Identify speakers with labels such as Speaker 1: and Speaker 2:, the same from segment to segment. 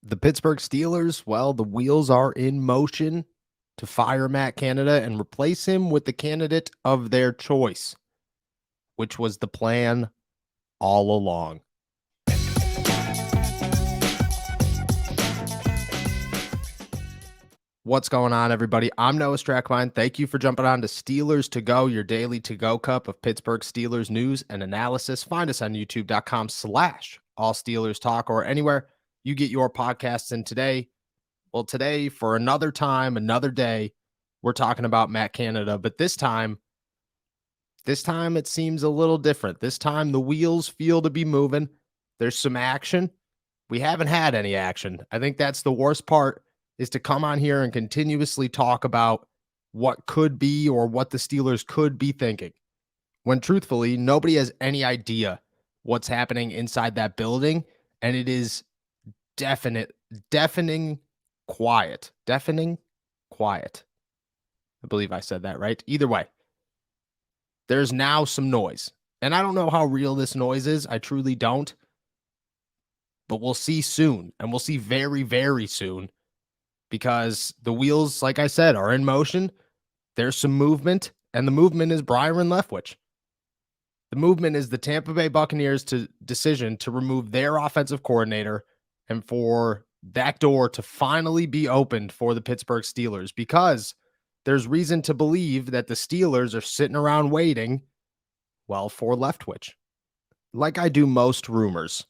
Speaker 1: The Pittsburgh Steelers, well, the wheels are in motion to fire Matt Canada and replace him with the candidate of their choice, which was the plan all along. What's going on, everybody? I'm Noah Strackline. Thank you for jumping on to Steelers to Go, your daily to-go cup of Pittsburgh Steelers news and analysis. Find us on youtube.com/All Steelers Talk or anywhere you get your podcasts. And today, for another time, another day, we're talking about Matt Canada. But this time it seems a little different. This time the wheels feel to be moving. There's some action. We haven't had any action. I think that's the worst part, is to come on here and continuously talk about what could be or what the Steelers could be thinking, when truthfully, nobody has any idea what's happening inside that building, and it is deafening quiet. Deafening quiet. I believe I said that right. Either way, there's now some noise, and I don't know how real this noise is. I truly don't, but we'll see soon, and we'll see very, very soon, because the wheels, like I said, are in motion. There's some movement, and the movement is Byron Leftwich. The movement is the Tampa Bay Buccaneers' decision to remove their offensive coordinator and for that door to finally be opened for the Pittsburgh Steelers, because there's reason to believe that the Steelers are sitting around waiting, well, for Leftwich. Like I do most rumors,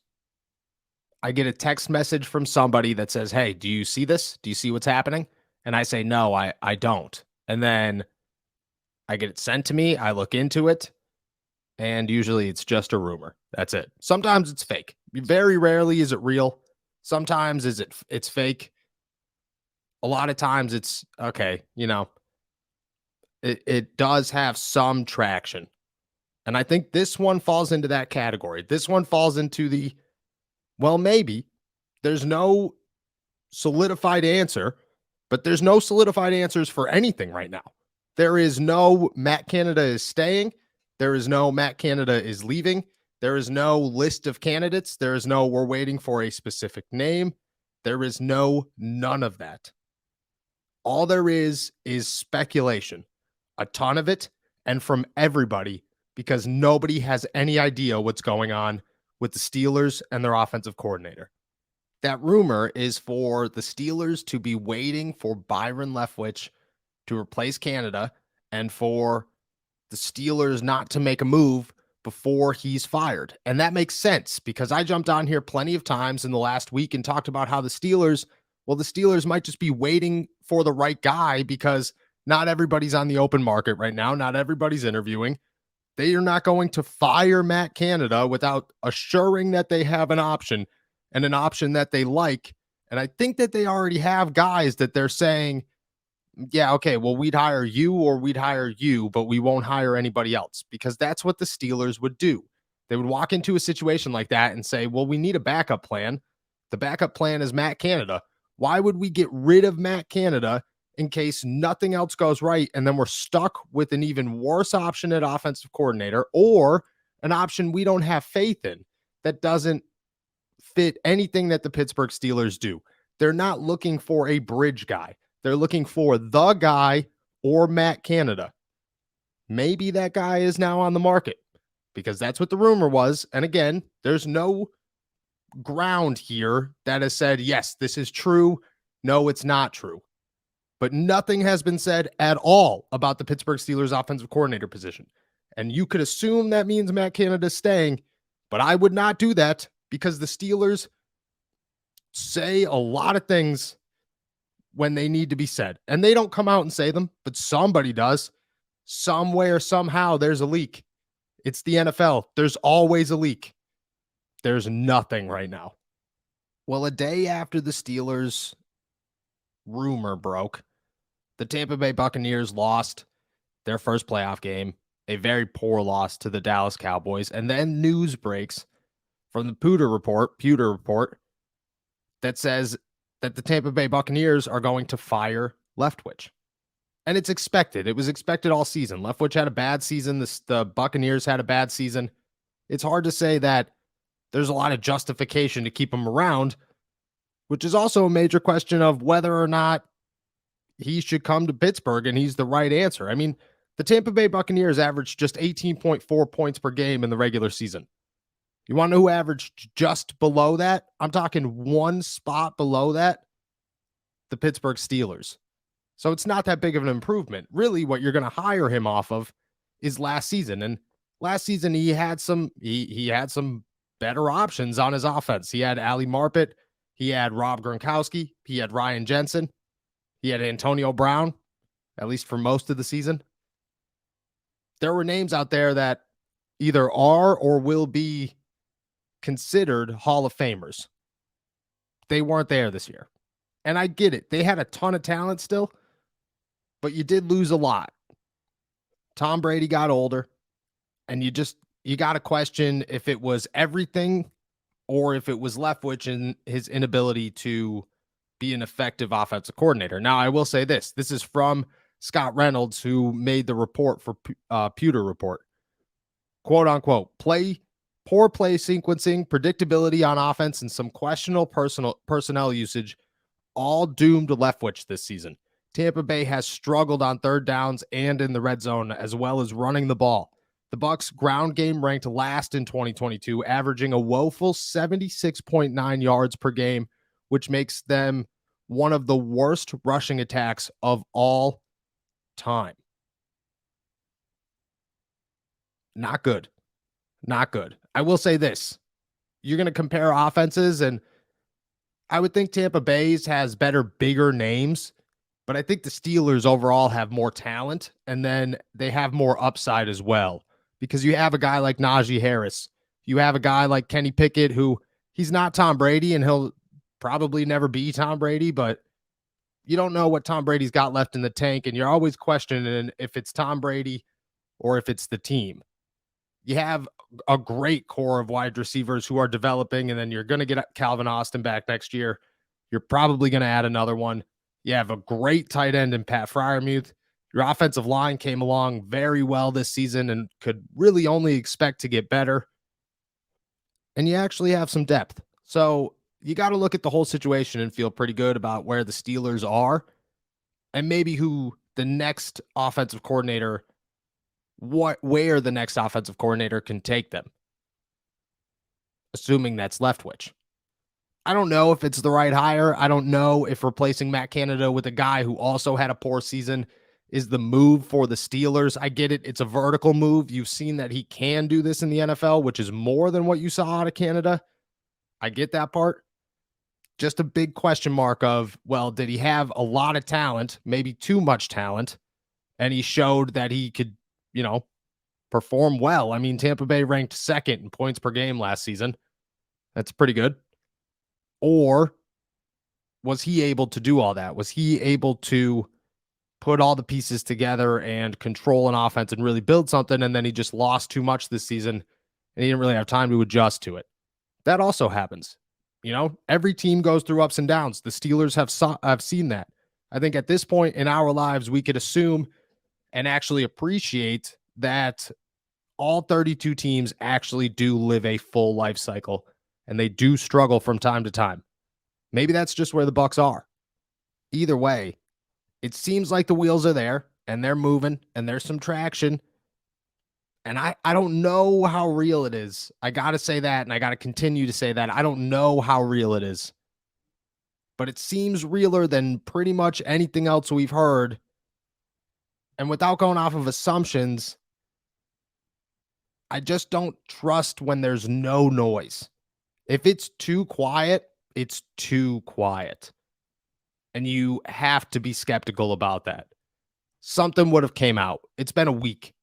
Speaker 1: I get a text message from somebody that says, "Hey, do you see this? Do you see what's happening?" And I say, "No, I don't." And then I get it sent to me. I look into it, and usually it's just a rumor. That's it. Sometimes it's fake. Very rarely is it real. Sometimes it's fake. A lot of times it's okay. It does have some traction. And I think this one falls into that category. This one falls into the, well, maybe there's no solidified answer, but there's no solidified answers for anything right now. There is no Matt Canada is staying. There is no Matt Canada is leaving. There is no list of candidates. There is no we're waiting for a specific name. There is none of that. All there is speculation, a ton of it, and from everybody, because nobody has any idea what's going on with the Steelers and their offensive coordinator. That rumor is for the Steelers to be waiting for Byron Leftwich to replace Canada, and for the Steelers not to make a move before he's fired. And that makes sense, because I jumped on here plenty of times in the last week and talked about how the Steelers might just be waiting for the right guy, because not everybody's on the open market right now. Not everybody's interviewing. They are not going to fire Matt Canada without assuring that they have an option, and an option that they like. And I think that they already have guys that they're saying, yeah, okay, well, we'd hire you or we'd hire you, but we won't hire anybody else, because that's what the Steelers would do. They would walk into a situation like that and say, well, we need a backup plan. The backup plan is Matt Canada. Why would we get rid of Matt Canada in case nothing else goes right, and then we're stuck with an even worse option at offensive coordinator, or an option we don't have faith in that doesn't fit anything that the Pittsburgh Steelers do? They're not looking for a bridge guy. They're looking for the guy or Matt Canada. Maybe that guy is now on the market, because that's what the rumor was. And again, there's no ground here that has said, yes, this is true. No, it's not true. But nothing has been said at all about the Pittsburgh Steelers offensive coordinator position. And you could assume that means Matt Canada is staying, but I would not do that, because the Steelers say a lot of things when they need to be said, and they don't come out and say them, but somebody does. Somewhere, somehow, there's a leak. It's the NFL. There's always a leak. There's nothing right now. Well, a day after the Steelers rumor broke, the Tampa Bay Buccaneers lost their first playoff game, a very poor loss to the Dallas Cowboys. And then news breaks from the Pewter report that says that the Tampa Bay Buccaneers are going to fire Leftwich. And it's expected. It was expected all season. Leftwich had a bad season. The Buccaneers had a bad season. It's hard to say that there's a lot of justification to keep him around, which is also a major question of whether or not he should come to Pittsburgh and he's the right answer. I mean, the Tampa Bay Buccaneers averaged just 18.4 points per game in the regular season. You want to know who averaged just below that? I'm talking one spot below that, the Pittsburgh Steelers. So it's not that big of an improvement. Really, what you're going to hire him off of is last season. And last season he had some better options on his offense. He had Ali Marpet, he had Rob Gronkowski, he had Ryan Jensen, he had Antonio Brown, at least for most of the season. There were names out there that either are or will be considered Hall of Famers. They weren't there this year. And I get it. They had a ton of talent still, but you did lose a lot. Tom Brady got older, and you got to question if it was everything or if it was Leftwich and his inability to be an effective offensive coordinator. Now, I will say this. This is from Scott Reynolds, who made the report for Pewter Report. Quote, unquote, poor play sequencing, predictability on offense, and some questionable personnel usage all doomed Leftwich this season. Tampa Bay has struggled on third downs and in the red zone, as well as running the ball. The Bucs' ground game ranked last in 2022, averaging a woeful 76.9 yards per game, which makes them one of the worst rushing attacks of all time. Not good. Not good. I will say this. You're going to compare offenses, and I would think Tampa Bay's has better, bigger names, but I think the Steelers overall have more talent, and then they have more upside as well, because you have a guy like Najee Harris. You have a guy like Kenny Pickett, who he's not Tom Brady, and he'll probably never be Tom Brady, but you don't know what Tom Brady's got left in the tank, and you're always questioning if it's Tom Brady or if it's the team. You have a great core of wide receivers who are developing, and then you're going to get Calvin Austin back next year. You're probably going to add another one. You have a great tight end in Pat Freiermuth. Your offensive line came along very well this season and could really only expect to get better. And you actually have some depth. So you got to look at the whole situation and feel pretty good about where the Steelers are and maybe who the next offensive coordinator, where the next offensive coordinator can take them, assuming that's Leftwich. I don't know if it's the right hire. I don't know if replacing Matt Canada with a guy who also had a poor season is the move for the Steelers. I get it. It's a vertical move. You've seen that he can do this in the NFL, which is more than what you saw out of Canada. I get that part. Just a big question mark of, well, did he have a lot of talent, maybe too much talent, and he showed that he could, perform well. I mean, Tampa Bay ranked second in points per game last season. That's pretty good. Or was he able to do all that? Was he able to put all the pieces together and control an offense and really build something, and then he just lost too much this season and he didn't really have time to adjust to it? That also happens. Every team goes through ups and downs. The Steelers have seen that. I think at this point in our lives, we could assume and actually appreciate that all 32 teams actually do live a full life cycle, and they do struggle from time to time. Maybe that's just where the Bucs are. Either way, it seems like the wheels are there, and they're moving, and there's some traction. And I don't know how real it is. I got to say that, and I got to continue to say that. I don't know how real it is. But it seems realer than pretty much anything else we've heard. And without going off of assumptions, I just don't trust when there's no noise. If it's too quiet, it's too quiet. And you have to be skeptical about that. Something would have came out. It's been a week.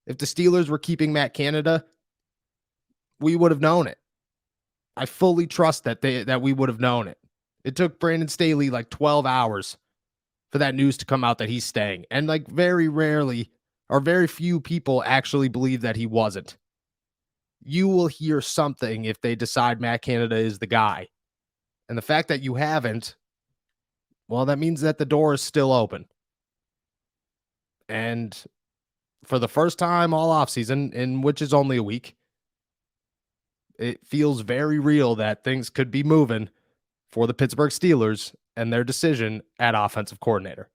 Speaker 1: If the Steelers were keeping Matt Canada, we would have known it. I fully trust that we would have known it. It took Brandon Staley like 12 hours for that news to come out that he's staying. And like very rarely or very few people actually believe that he wasn't. You will hear something if they decide Matt Canada is the guy. And the fact that you haven't, well, that means that the door is still open. And for the first time all offseason, in which is only a week, it feels very real that things could be moving for the Pittsburgh Steelers and their decision at offensive coordinator.